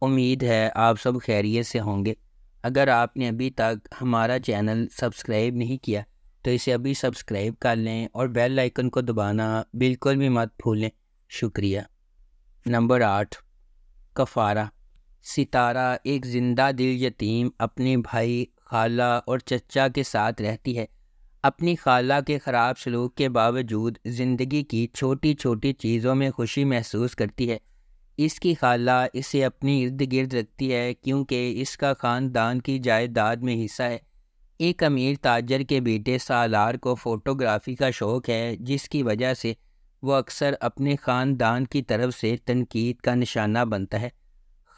امید ہے آپ سب خیریت سے ہوں گے۔ اگر آپ نے ابھی تک ہمارا چینل سبسکرائب نہیں کیا تو اسے ابھی سبسکرائب کر لیں اور بیل آئیکن کو دبانا بالکل بھی مت بھولیں۔ شکریہ۔ نمبر 8، کفارہ۔ ستارہ ایک زندہ دل یتیم اپنے بھائی، خالہ اور چچا کے ساتھ رہتی ہے۔ اپنی خالہ کے خراب سلوک کے باوجود زندگی کی چھوٹی چھوٹی چیزوں میں خوشی محسوس کرتی ہے۔ اس کی خالہ اسے اپنے ارد گرد رکھتی ہے کیونکہ اس کا خاندان کی جائیداد میں حصہ ہے۔ ایک امیر تاجر کے بیٹے سالار کو فوٹوگرافی کا شوق ہے، جس کی وجہ سے وہ اکثر اپنے خاندان کی طرف سے تنقید کا نشانہ بنتا ہے۔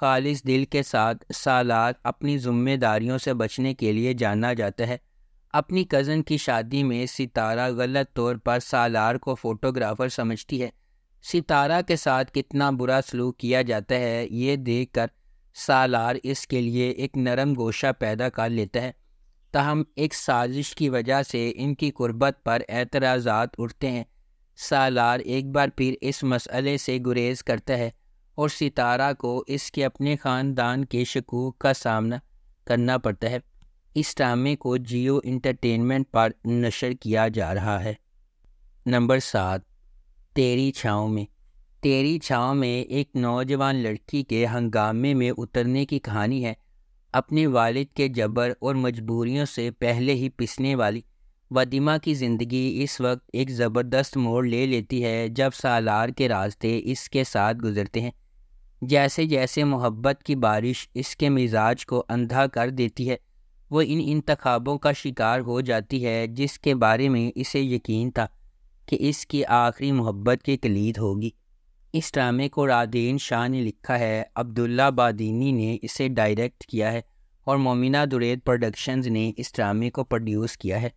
خالص دل کے ساتھ سالار اپنی ذمہ داریوں سے بچنے کے لیے جانا جاتا ہے۔ اپنی کزن کی شادی میں ستارہ غلط طور پر سالار کو فوٹوگرافر سمجھتی ہے۔ ستارہ کے ساتھ کتنا برا سلوک کیا جاتا ہے یہ دیکھ کر سالار اس کے لیے ایک نرم گوشہ پیدا کر لیتا ہے، تاہم ایک سازش کی وجہ سے ان کی قربت پر اعتراضات اٹھتے ہیں۔ سالار ایک بار پھر اس مسئلے سے گریز کرتا ہے اور ستارہ کو اس کے اپنے خاندان کے شکوک کا سامنا کرنا پڑتا ہے۔ اس ڈرامے کو جیو انٹرٹینمنٹ پر نشر کیا جا رہا ہے۔ نمبر 7، تیری چھاؤں میں۔ تیری چھاؤں میں ایک نوجوان لڑکی کے ہنگامے میں اترنے کی کہانی ہے۔ اپنے والد کے جبر اور مجبوریوں سے پہلے ہی پسنے والی وادمہ کی زندگی اس وقت ایک زبردست موڑ لے لیتی ہے جب سالار کے راستے اس کے ساتھ گزرتے ہیں۔ جیسے جیسے محبت کی بارش اس کے مزاج کو اندھا کر دیتی ہے، وہ ان انتخابوں کا شکار ہو جاتی ہے جس کے بارے میں اسے یقین تھا کہ اس کی آخری محبت کی کلید ہوگی۔ اس ڈرامے کو رادین شاہ نے لکھا ہے، عبداللہ بادینی نے اسے ڈائریکٹ کیا ہے اور مومنہ درید پروڈکشنز نے اس ڈرامے کو پروڈیوس کیا ہے۔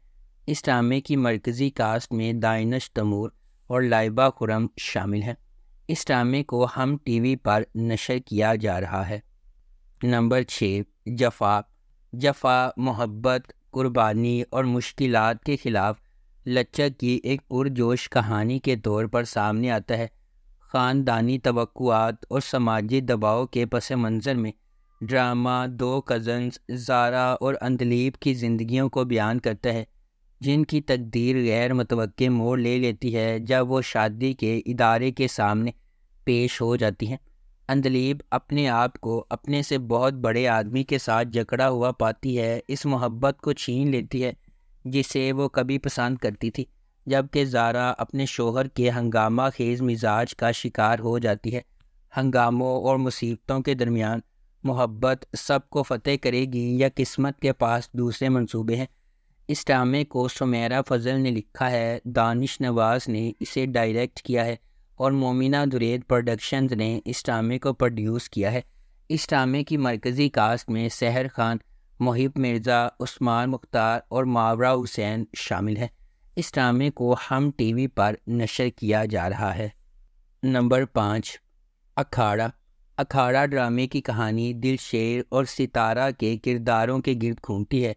اس ڈرامے کی مرکزی کاسٹ میں دانش تیمور اور لائبہ خرم شامل ہیں۔ اس ڈرامے کو ہم ٹی وی پر نشر کیا جا رہا ہے۔ نمبر 6، جفا۔ جفا محبت، قربانی اور مشکلات کے خلاف لچک کی ایک پرجوش کہانی کے طور پر سامنے آتا ہے۔ خاندانی توقعات اور سماجی دباؤ کے پس منظر میں ڈرامہ دو کزنز زارا اور اندلیب کی زندگیوں کو بیان کرتا ہے، جن کی تقدیر غیر متوقع موڑ لے لیتی ہے جب وہ شادی کے ادارے کے سامنے پیش ہو جاتی ہیں۔ اندلیب اپنے آپ کو اپنے سے بہت بڑے آدمی کے ساتھ جکڑا ہوا پاتی ہے، اس محبت کو چھین لیتی ہے جسے وہ کبھی پسند کرتی تھی، جبکہ زارا اپنے شوہر کے ہنگامہ خیز مزاج کا شکار ہو جاتی ہے۔ ہنگاموں اور مصیبتوں کے درمیان محبت سب کو فتح کرے گی یا قسمت کے پاس دوسرے منصوبے ہیں؟ اس ڈرامے کو سمیرہ فضل نے لکھا ہے، دانش نواز نے اسے ڈائریکٹ کیا ہے اور مومنہ درید پروڈکشنز نے اس ڈرامے کو پروڈیوس کیا ہے۔ اس ڈرامے کی مرکزی کاسٹ میں سحر خان، محب مرزا، عثمان مختار اور ماورا حسین شامل ہیں۔ اس ڈرامے کو ہم ٹی وی پر نشر کیا جا رہا ہے۔ نمبر 5، اکھاڑا۔ اکھاڑا ڈرامے کی کہانی دلشیر اور ستارہ کے کرداروں کے گرد گھومتی ہے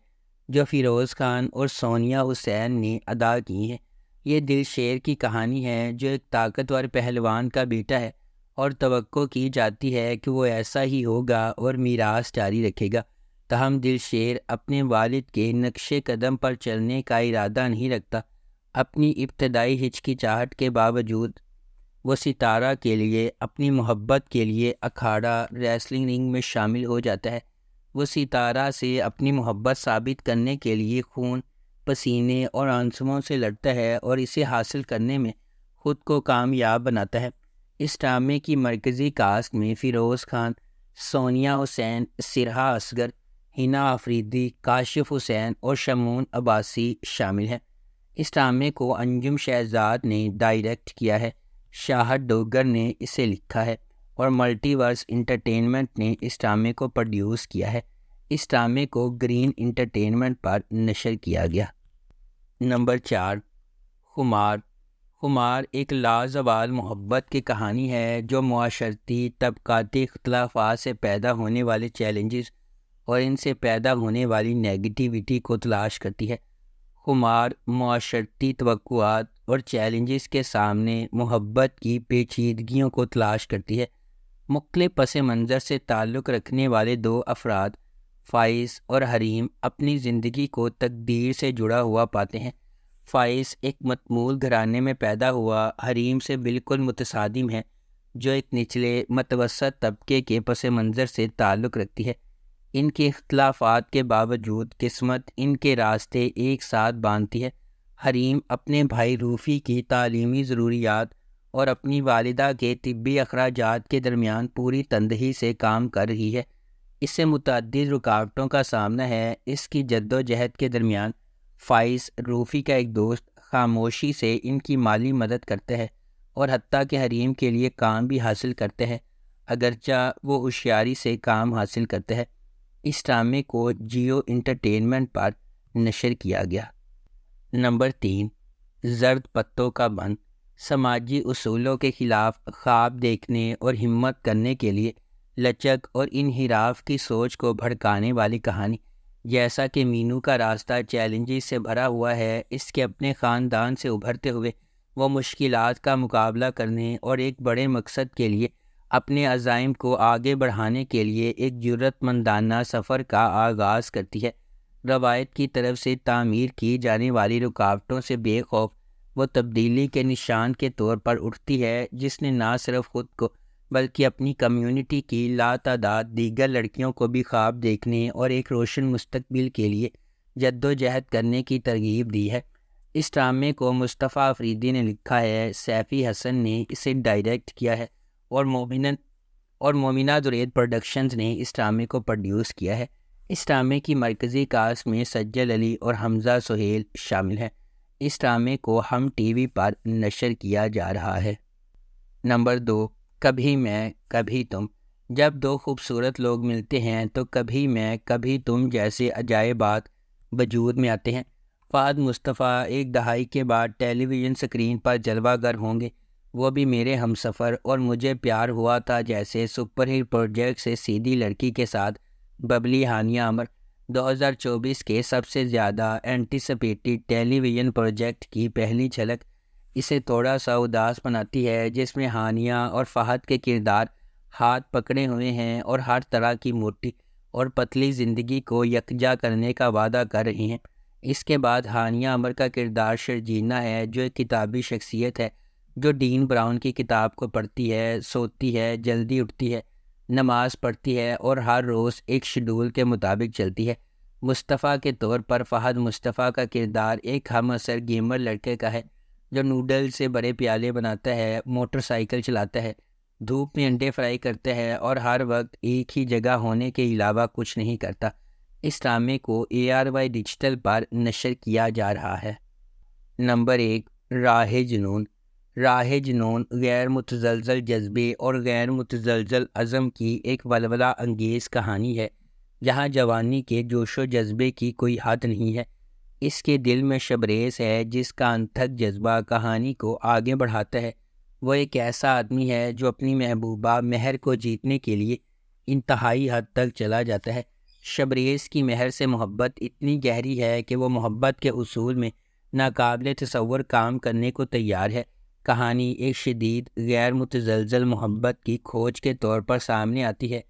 جو فیروز خان اور سونیا حسین نے ادا کی ہیں۔ یہ دلشیر کی کہانی ہے جو ایک طاقتور پہلوان کا بیٹا ہے اور توقع کی جاتی ہے کہ وہ ایسا ہی ہوگا اور میراث جاری رکھے گا، تاہم دلشیر اپنے والد کے نقش قدم پر چلنے کا ارادہ نہیں رکھتا۔ اپنی ابتدائی ہچکچاہٹ کے باوجود وہ ستارہ کے لیے اپنی محبت کے لیے اکھاڑا ریسلنگ رنگ میں شامل ہو جاتا ہے۔ وہ ستارہ سے اپنی محبت ثابت کرنے کے لیے خون، پسینے اور آنسوؤں سے لڑتا ہے اور اسے حاصل کرنے میں خود کو کامیاب بناتا ہے۔ اس ڈرامے کی مرکزی کاسٹ میں فیروز خان، سونیا حسین، سرہا اصغر، ہنا آفریدی، کاشف حسین اور شمعون عباسی شامل ہیں۔ اس ڈرامے کو انجم شہزاد نے ڈائریکٹ کیا ہے، شاہد ڈوگر نے اسے لکھا ہے اور ملٹی ورس انٹرٹینمنٹ نے اس ڈرامے کو پروڈیوس کیا ہے۔ اس ڈرامے کو گرین انٹرٹینمنٹ پر نشر کیا گیا۔ نمبر 4، خمار۔ خمار ایک لازوال محبت کی کہانی ہے جو معاشرتی طبقاتی اختلافات سے پیدا ہونے والے چیلنجز اور ان سے پیدا ہونے والی نیگیٹیوٹی کو تلاش کرتی ہے۔ خمار معاشرتی توقعات اور چیلنجز کے سامنے محبت کی پیچیدگیوں کو تلاش کرتی ہے۔ مختلف پس منظر سے تعلق رکھنے والے دو افراد فائز اور حریم اپنی زندگی کو تقدیر سے جڑا ہوا پاتے ہیں۔ فائز ایک متمول گھرانے میں پیدا ہوا حریم سے بالکل متصادم ہے، جو ایک نچلے متوسط طبقے کے پس منظر سے تعلق رکھتی ہے۔ ان کے اختلافات کے باوجود قسمت ان کے راستے ایک ساتھ باندھتی ہے۔ حریم اپنے بھائی روفی کی تعلیمی ضروریات اور اپنی والدہ کے طبی اخراجات کے درمیان پوری تندہی سے کام کر رہی ہے۔ اس سے متعدد رکاوٹوں کا سامنا ہے۔ اس کی جد و جہد کے درمیان فائز روفی کا ایک دوست خاموشی سے ان کی مالی مدد کرتا ہے اور حتیٰ کہ حریم کے لیے کام بھی حاصل کرتے ہیں، اگرچہ وہ ہوشیاری سے کام حاصل کرتے ہیں۔ اس ڈرامے کو جیو انٹرٹینمنٹ پر نشر کیا گیا۔ نمبر 3، زرد پتوں کا بند۔ سماجی اصولوں کے خلاف خواب دیکھنے اور ہمت کرنے کے لیے لچک اور انحراف کی سوچ کو بھڑکانے والی کہانی۔ جیسا کہ مینو کا راستہ چیلنجز سے بھرا ہوا ہے، اس کے اپنے خاندان سے ابھرتے ہوئے وہ مشکلات کا مقابلہ کرنے اور ایک بڑے مقصد کے لیے اپنے عزائم کو آگے بڑھانے کے لیے ایک جرأت مندانہ سفر کا آغاز کرتی ہے۔ روایت کی طرف سے تعمیر کی جانے والی رکاوٹوں سے بے خوف وہ تبدیلی کے نشان کے طور پر اٹھتی ہے، جس نے نہ صرف خود کو بلکہ اپنی کمیونٹی کی لاتعداد دیگر لڑکیوں کو بھی خواب دیکھنے اور ایک روشن مستقبل کے لیے جد و جہد کرنے کی ترغیب دی ہے۔ اس ڈرامے کو مصطفیٰ افریدی نے لکھا ہے، سیفی حسن نے اسے ڈائریکٹ کیا ہے اور مومنہ درید پروڈکشنز نے اس ڈرامے کو پروڈیوس کیا ہے۔ اس ڈرامے کی مرکزی کاسٹ میں سجل علی اور حمزہ سہیل شامل ہیں۔ اس ڈرامے کو ہم ٹی وی پر نشر کیا جا رہا ہے۔ نمبر 2، کبھی میں کبھی تم۔ جب دو خوبصورت لوگ ملتے ہیں تو کبھی میں کبھی تم جیسے عجائبات وجود میں آتے ہیں۔ فہد مصطفیٰ ایک دہائی کے بعد ٹیلی ویژن سکرین پر جلوہ گر ہوں گے، وہ بھی میرے ہمسفر اور مجھے پیار ہوا تھا جیسے سپر ہٹ پروجیکٹ سے سیدھی لڑکی کے ساتھ ببلی ہانیہ عمر۔ 2024 کے سب سے زیادہ اینٹیسپیٹڈ ٹیلی ویژن پروجیکٹ کی پہلی جھلک اسے تھوڑا سا اداس بناتی ہے، جس میں ہانیہ اور فہد کے کردار ہاتھ پکڑے ہوئے ہیں اور ہر طرح کی موٹی اور پتلی زندگی کو یکجا کرنے کا وعدہ کر رہی ہیں۔ اس کے بعد ہانیہ عمر کا کردار شرجینا ہے، جو ایک کتابی شخصیت ہے جو ڈین براؤن کی کتاب کو پڑھتی ہے، سوتی ہے، جلدی اٹھتی ہے، نماز پڑھتی ہے اور ہر روز ایک شیڈول کے مطابق چلتی ہے۔ مصطفیٰ کے طور پر فہد مصطفیٰ کا کردار ایک ہم عصر گیمر لڑکے کا ہے جو نوڈل سے بڑے پیالے بناتا ہے، موٹر سائیکل چلاتا ہے، دھوپ میں انڈے فرائی کرتا ہے اور ہر وقت ایک ہی جگہ ہونے کے علاوہ کچھ نہیں کرتا۔ اس ڈرامے کو ARY ڈیجیٹل پر نشر کیا جا رہا ہے۔ نمبر 1، راہ جنون۔ راہ جنون غیر متزلزل جذبے اور غیر متزلزل عزم کی ایک ولولہ انگیز کہانی ہے، جہاں جوانی کے جوش و جذبے کی کوئی حد نہیں ہے۔ اس کے دل میں شبریز ہے، جس کا انتھک جذبہ کہانی کو آگے بڑھاتا ہے۔ وہ ایک ایسا آدمی ہے جو اپنی محبوبہ مہر کو جیتنے کے لیے انتہائی حد تک چلا جاتا ہے۔ شبریز کی مہر سے محبت اتنی گہری ہے کہ وہ محبت کے اصول میں ناقابل تصور کام کرنے کو تیار ہے۔ کہانی ایک شدید غیر متزلزل محبت کی کھوج کے طور پر سامنے آتی ہے،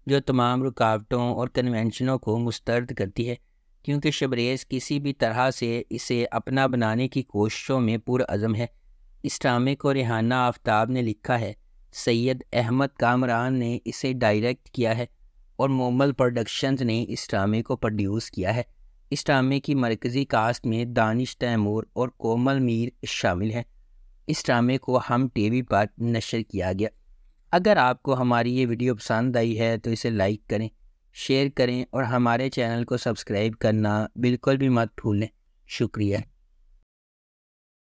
جو تمام رکاوٹوں اور کنونشنوں کو مسترد کرتی ہے، کیونکہ شبریز کسی بھی طرح سے اسے اپنا بنانے کی کوششوں میں پرعزم ہے۔ اس ڈرامے کو ریحانہ آفتاب نے لکھا ہے، سید احمد کامران نے اسے ڈائریکٹ کیا ہے اور مومل پروڈکشنز نے اس ڈرامے کو پروڈیوس کیا ہے۔ اس ڈرامے کی مرکزی کاسٹ میں دانش تیمور اور کومل میر شامل ہیں۔ اس ڈرامے کو ہم ٹی وی پر نشر کیا گیا۔ اگر آپ کو ہماری یہ ویڈیو پسند آئی ہے تو اسے لائک کریں، شیئر کریں اور ہمارے چینل کو سبسکرائب کرنا بالکل بھی مت بھولیں۔ شکریہ۔